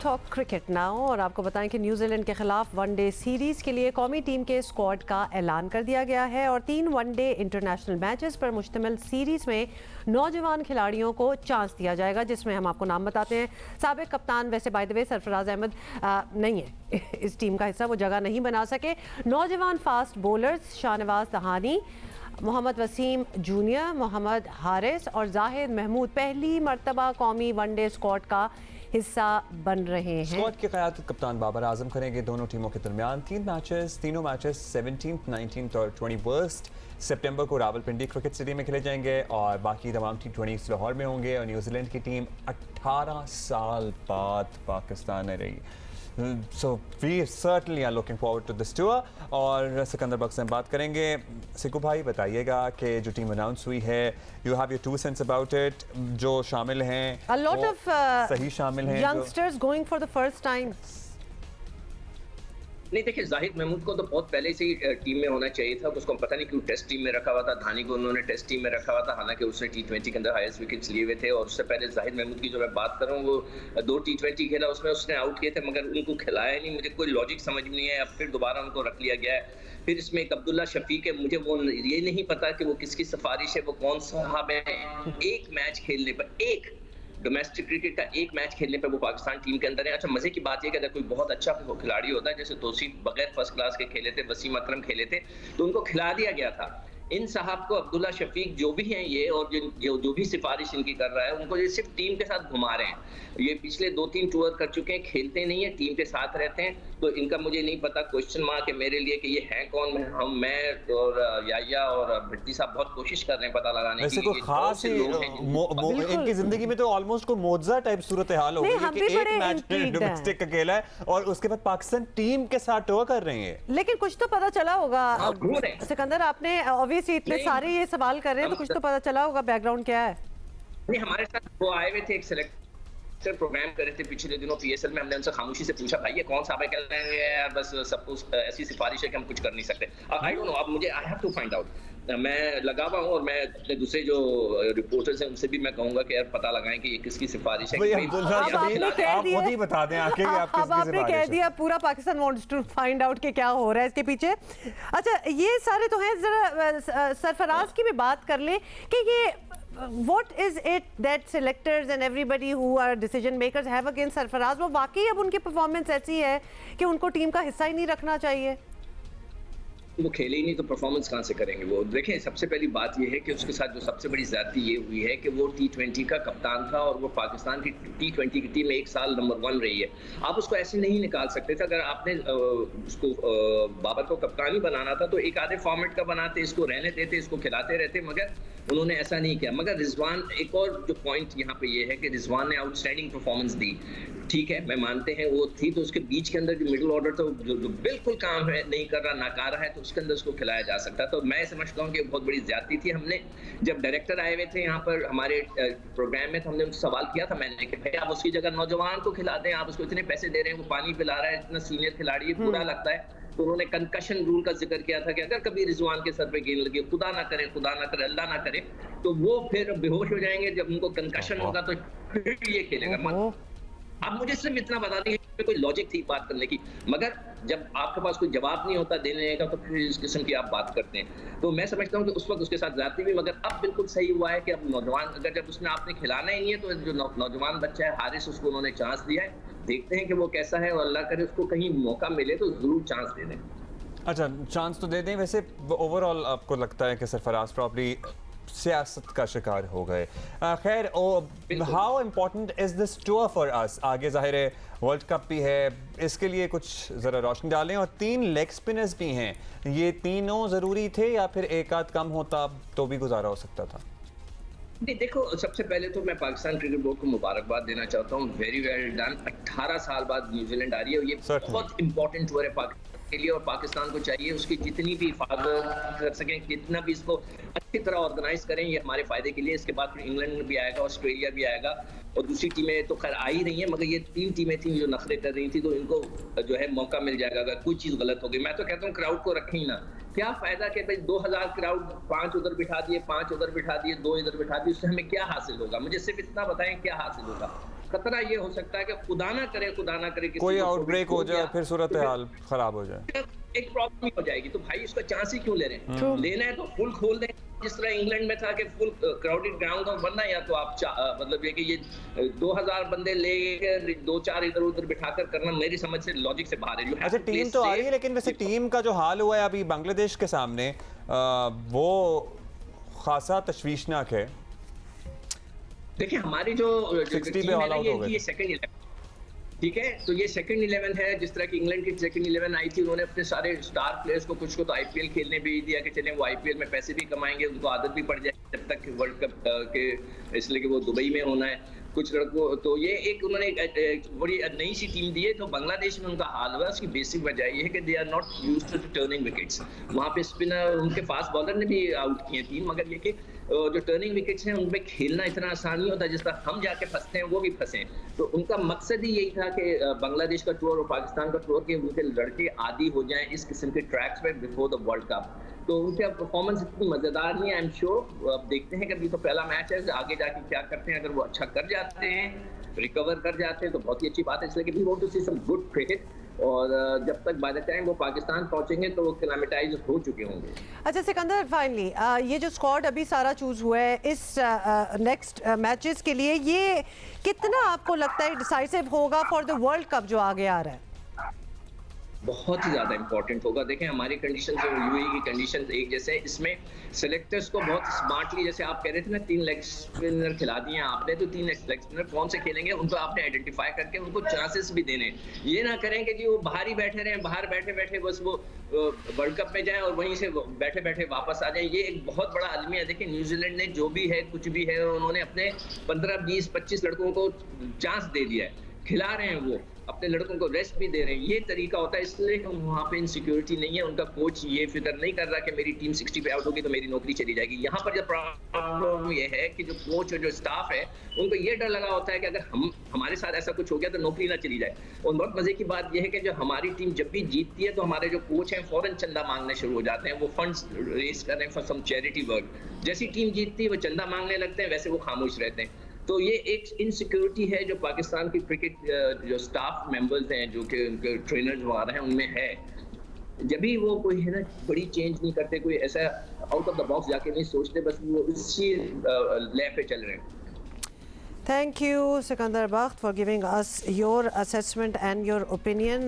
Talk cricket now और आपको बताएं कि न्यूजीलैंड के खिलाफ वनडे सीरीज के लिए कौमी टीम के स्क्वाड का ऐलान कर दिया गया है और 3 वनडे इंटरनेशनल मैचेस पर मुश्तमिल सीरीज में नौजवान खिलाड़ियों को चांस दिया जाएगा, जिसमें हम आपको नाम बताते हैं। साबिक कप्तान वैसे by the way Sarfaraz Ahmed नहीं है इस टीम का हिस्सा, वो जगह नहीं बना सके। नौजवान fast bowlers Shahnawaz Dahani, Mohammad Wasim junior, Mohammad Haris और जाहिद महमूद पहली मर्तबा कौमी वनडे स्क्वाड का हिस्सा बन रहे हैं। स्क्वाड की क़यादत कप्तान बाबर आजम करेंगे। दोनों टीमों के दरमियान तीनों मैचेस 17th, 19th और 21st सितंबर को रावलपिंडी क्रिकेट स्टेडियम में खेले जाएंगे और बाकी तमाम T20 लाहौर में होंगे। और न्यूजीलैंड की टीम 18 साल बाद पाकिस्तान में रही। So we certainly are looking forward to this tour। और सिकंदर बख्श से हम बात करेंगे। सिकू भाई बताइएगा कि जो टीम अनाउंस हुई है, you have your 2 cents about it, जो शामिल हैं A lot of सही शामिल हैं youngsters going for the first time। नहीं देखिए, जाहिद महमूद को तो बहुत पहले से ही टीम में होना चाहिए था। उसको पता नहीं क्यों टेस्ट टीम में रखा हुआ था। धानी को उन्होंने टेस्ट टीम में रखा हुआ था, हालांकि उसने T20 के अंदर हाईएस्ट विकेट्स लिए हुए थे। और उससे पहले जाहिद महमूद की जो मैं बात कर रहा हूँ, वो 2 T20 खेला, उसमें उसने आउट किए थे मगर उनको खिलाया नहीं। मुझे कोई लॉजिक समझ में नहीं है। अब फिर दोबारा उनको रख लिया गया है। फिर इसमें एक अब्दुल्ला शफीक है, मुझे वो ये नहीं पता कि वो किसकी सिफारिश है, वो कौन साहब है। एक मैच खेलने पर, एक डोमेस्टिक क्रिकेट का एक मैच खेलने पे वो पाकिस्तान टीम के अंदर है। अच्छा, मजे की बात यह कि अगर कोई बहुत अच्छा खिलाड़ी होता है, जैसे तौसीफ बगैर फर्स्ट क्लास के खेले थे, वसीम अकरम खेले थे, तो उनको खिला दिया गया था। इन साहब को अब्दुल्ला शफीक जो भी हैं ये, और जो भी सिफारिश इनकी कर रहा है, उनको ये सिर्फ टीम के साथ घुमा रहे हैं। ये पिछले 2-3 टूर कर चुके हैं, खेलते नहीं है, टीम के साथ रहते हैं। तो इनका मुझे नहीं पता, क्वेश्चन मार्क है मेरे लिए कि ये है कौन। मैं और याया और भट्टी साहब बहुत कोशिश कर रहे हैं पता लगाने की। तो खास इनकी जिंदगी में तो ऑलमोस्ट को मोजा टाइप सूरत हाल हो गई है कि एक मैच डोमेस्टिक अकेला है और उसके बाद पाकिस्तान टीम के साथ टूर कर रहे हैं। लेकिन कुछ तो पता चला होगा सिकंदर, आपने ऑब्वियसली इतने सारे ये सवाल कर रहे हैं तो कुछ तो पता चला होगा बैकग्राउंड क्या है। नहीं, हमारे साथ वो आए हुए थे, एक सेलेक्ट प्रोग्राम करे थे पिछले दिनों PSL में। हमने उनसे खामोशी से पूछा, भाई ये कौन सा है? कह रहे हैं यार बस सबको ऐसी सिफारिश है कि हम कुछ कर नहीं सकते। आई डोंट नो, अब मुझे I have to find out. मैं लगा हुआ हूँ और मैं अपने दूसरे जो रिपोर्टर्स हैं उनसे भी मैं कहूंगा कि यार पता लगाएं कि ये किसकी सिफारिश है। आप खुद ही बता दें आके कि आप किसकी आपने कह दिया, पूरा Pakistan wants to find out कि क्या हो रहा है इसके पीछे। अच्छा, ये सारे तो हैं, जरा सरफराज की भी बात कर ले कि ये what is it that selectors and everybody who are decision makers have against Sarfaraz? वो वाकई अब उनकी परफॉर्मेंस ऐसी है कि उनको टीम का हिस्सा ही नहीं रखना चाहिए? वो खेले ही नहीं तो परफॉर्मेंस कहाँ से करेंगे वो? देखें, सबसे पहली बात ये है कि उसके साथ जो सबसे बड़ी ज्यादती ये हुई है कि वो T20 का कप्तान था और वो पाकिस्तान की T20 की टीम में 1 साल नंबर 1 रही है। आप उसको ऐसे नहीं निकाल सकते थे। अगर आपने उसको बाबर को कप्तान ही बनाना था तो एक आधे फॉर्मेट का बनाते, इसको रहने देते, इसको खिलाते रहते, मगर उन्होंने ऐसा नहीं किया। मगर रिजवान, एक और जो पॉइंट यहाँ पे ये है कि रिजवान ने आउटस्टैंडिंग परफॉर्मेंस दी, ठीक है, मैं मानते हैं वो थी। तो उसके बीच के अंदर जो मिडिल ऑर्डर था जो बिल्कुल काम है नहीं कर रहा, नाकारा है, तो उसके अंदर उसको खिलाया जा सकता। तो मैं समझता हूँ कि बहुत बड़ी ज्यादती थी। हमने जब डायरेक्टर आए हुए थे यहाँ पर हमारे प्रोग्राम में, तो हमने उनसे सवाल किया था मैंने कि भाई आप उसकी जगह नौजवान को खिला दें, आप उसको इतने पैसे दे रहे हैं, वो पानी पिला रहा है, इतना सीनियर खिलाड़ी है, बुरा लगता है। तो उन्होंने कंकशन रूल का जिक्र किया था कि अगर कभी रिजवान के सर पे गेंद लगे, खुदा ना करे, अल्लाह ना करे, तो वो फिर बेहोश हो जाएंगे। जब उनको कंकशन होगा तो फिर ये खेलेगा। अब मुझे सिर्फ इतना बता दें, कोई लॉजिक थी बात करने की, मगर जब आपके पास कोई जवाब नहीं होता देने का तो फिर इस किस्म की आप बात करते हैं। तो मैं समझता हूँ कि उस वक्त उसके साथ जाती हुई, मगर अब बिल्कुल सही हुआ है कि अब नौजवान, अगर जब उसने आपने खिलाना ही नहीं है तो जो नौजवान बच्चा है हारिस, उसको उन्होंने चांस दिया है। देखते हैं कि वो कैसा है और अल्लाह करे उसको कहीं मौका मिले तो जरूर चांस दे दें। अच्छा, चांस तो दे दें। वैसे ओवरऑल आपको लगता है कि सरफराज प्रॉब्ली सियासत का शिकार हो गए? खैर, how important is this tour for us? आगे जाहिर है वर्ल्ड कप भी है, इसके लिए कुछ ज़रा रोशनी डालें। और 3 लेग स्पिनर्स भी हैं, ये तीनों ज़रूरी थे या फिर एक आध कम होता तो भी गुजारा हो सकता था? नहीं, देखो, सबसे पहले तो मैं पाकिस्तान क्रिकेट बोर्ड को मुबारकबाद देना चाहता हूँ। Very well done. 18 साल बाद न्यूजीलैंड आ रही है और ये बहुत इंपॉर्टेंट टूर है पाकिस्तान के लिए, और पाकिस्तान को चाहिए उसकी जितनी भी हिफाजत कर सकें, कितना भी इसको अच्छी तरह ऑर्गेनाइज करें, ये हमारे फायदे के लिए। इसके बाद फिर इंग्लैंड भी आएगा, ऑस्ट्रेलिया भी आएगा और दूसरी टीमें तो खैर आ ही रही हैं, मगर ये 3 टीमें थी जो नखरे कर रही थी, तो इनको जो है मौका मिल जाएगा अगर कोई चीज़ गलत हो गई। मैं तो कहता हूँ क्राउड को रखें ही ना। क्या फायदा कि भाई 2000 क्राउड, 5 उधर बिठा दिए, 5 उधर बिठा दिए, 2 इधर बिठा दिए, उससे हमें क्या हासिल होगा? मुझे सिर्फ इतना बताएं क्या हासिल होगा? खतरा ये हो सकता है कि खुदा ना करे किसी कोई को आउटब्रेक कोविड हो जाए, गया, फिर सूरत तो हाल खराब हो जाए, एक प्रॉब्लम ही हो जाएगी। तो भाई इसका चांस ही क्यों ले रहे हैं? लेना है तो फुल खोल दें, जिस तरह इंग्लैंड में था कि फुल क्राउडेड ग्राउंड हो, वरना या तो आप मतलब ये कि ये 2000 बंदे ले 2-4 इधर उधर बिठाकर करना मेरी समझ से लॉजिक से बाहर है। अच्छा टीम तो आ रही है, लेकिन वैसे टीम का जो हाल हुआ है अभी बांग्लादेश के सामने वो खासा तशवीशनाक है। देखिए हमारी जो 60 टीम पे है ऑल ना, आउट हो गए ये सेकंड 11, ठीक है, तो ये सेकंड 11 है। जिस तरह की इंग्लैंड की सेकंड 11 आई थी, उन्होंने अपने सारे स्टार प्लेयर्स को, कुछ को तो आईपीएल खेलने भेज दिया कि चलें वो आईपीएल में पैसे भी कमाएंगे, उनको आदत भी पड़ जाएगी जब तक वर्ल्ड कप के, इसलिए कि वो दुबई में होना है। कुछ लड़कों तो ये एक उन्होंने एक बड़ी नई सी टीम दी है। तो बांग्लादेश में उनका हाल हुआ, उसकी बेसिक वजह ये है कि they are not used to turning wickets. वहाँ पे स्पिनर, उनके फास्ट बॉलर ने भी आउट किए 3, मगर ये कि जो टर्निंग विकेट्स हैं उनपे खेलना इतना आसान नहीं होता, जिस तरह हम जाके फंसते हैं वो भी फंसे। तो उनका मकसद ही यही था कि बांग्लादेश का टूर और पाकिस्तान का टूर के उनके लड़के आदी हो जाएं इस किस्म के ट्रैक्स पे बिफोर द वर्ल्ड कप। तो उनका परफॉर्मेंस इतनी मजेदार नहीं है। आई एम श्योर अब देखते हैं कि अभी तो पहला मैच है, आगे जाके क्या करते हैं। अगर वो अच्छा कर जाते हैं, रिकवर कर जाते हैं तो बहुत ही अच्छी बात है, इसलिए कि we want to see some good cricket. और जब तक बाय द टाइम वो पाकिस्तान पहुंचेंगे तो वो क्लाइमेटाइज हो चुके होंगे। अच्छा सिकंदर, फाइनली ये जो स्क्वाड अभी सारा चूज हुआ है इस नेक्स्ट मैचेस के लिए, ये कितना आपको लगता है डिसाइसिव होगा फॉर द वर्ल्ड कप जो आगे आ रहा है? बहुत ही ज़्यादा इंपॉर्टेंट होगा। देखें हमारी कंडीशन और यूएई की कंडीशन एक जैसे है, इसमें सेलेक्टर्स को बहुत स्मार्टली, जैसे आप कह रहे थे ना 3 लेग स्पिनर खिला दिए आपने, तो 3 लेग स्पिनर कौन से खेलेंगे उनको आपने आइडेंटिफाई करके उनको चांसेस भी देने। ये ना करें कि जी वो बाहर ही बैठे रहें, बाहर बैठे बैठे बस वो वर्ल्ड कप में जाएं और वहीं से बैठे बैठे वापस आ जाएं। ये एक बहुत बड़ा अलमिया है। देखिए न्यूजीलैंड ने जो भी है कुछ भी है, उन्होंने अपने 15, 20, 25 लड़कों को चांस दे दिया है, खिला रहे हैं, वो अपने लड़कों को रेस्ट भी दे रहे हैं। ये तरीका होता है, इसलिए वहाँ पे इनसिक्योरिटी नहीं है। उनका कोच ये फिक्र नहीं कर रहा कि मेरी टीम 60 पे आउट होगी तो मेरी नौकरी चली जाएगी। यहाँ पर जब प्रॉब्लम ये है कि जो कोच और जो स्टाफ है उनको ये डर लगा होता है कि अगर हमारे साथ ऐसा कुछ हो गया तो नौकरी ना चली जाए। और बहुत मजे की बात यह है कि जो हमारी टीम जब भी जीतती है तो हमारे जो कोच हैं फौरन चंदा मांगने शुरू हो जाते हैं, वो फंड्स रेज कर रहे हैं फॉर सम चैरिटी वर्क। जैसी टीम जीतती है वो चंदा मांगने लगते हैं, वैसे वो खामोश रहते हैं। तो ये एक इनसिक्योरिटी है जो पाकिस्तान की क्रिकेट जो स्टाफ मेंबर्स हैं, जो कि उनके ट्रेनर्स वगैरह हैं, उनमें है। जब भी वो कोई है ना बड़ी चेंज नहीं करते, कोई ऐसा आउट ऑफ द बॉक्स जाके नहीं सोचते, बस वो इसी ले पे चल रहे हैं। Thank you, Sikandar Bakht, for giving us your assessment and your opinion.